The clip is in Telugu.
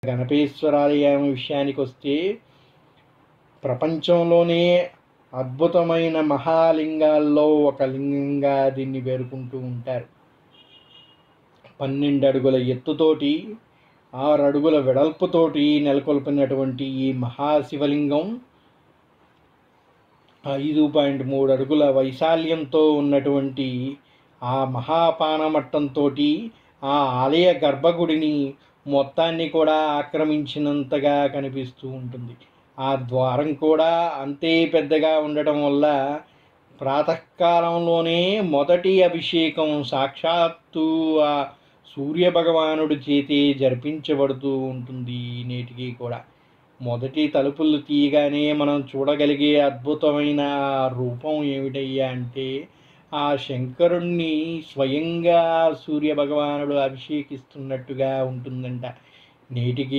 గణపేశ్వరాలయం విషయానికి వస్తే ప్రపంచంలోనే అద్భుతమైన మహాలింగాల్లో ఒక లింగంగా దీన్ని పేర్కొంటూ ఉంటారు. 12 అడుగుల ఎత్తుతోటి 6 అడుగుల వెడల్పుతోటి నెలకొల్పినటువంటి ఈ మహాశివలింగం 5.3 అడుగుల వైశాల్యంతో ఉన్నటువంటి ఆ మహాపానమట్టంతో ఆ ఆలయ గర్భగుడిని మొత్తాన్ని కూడా ఆక్రమించినంతగా కనిపిస్తూ ఉంటుంది. ఆ ద్వారం కూడా అంతే పెద్దగా ఉండటం వల్ల ప్రాతకాలంలోనే మొదటి అభిషేకం సాక్షాత్తు ఆ సూర్యభగవానుడి చేతి జరిపించబడుతూ ఉంటుంది. నేటికి కూడా మొదటి తలుపులు తీయగానే మనం చూడగలిగే అద్భుతమైన రూపం ఏమిటయ్యా అంటే ఆ శంకరుణ్ణి స్వయంగా సూర్యభగవానుడు అభిషేకిస్తున్నట్టుగా ఉంటుందంట. నేటికి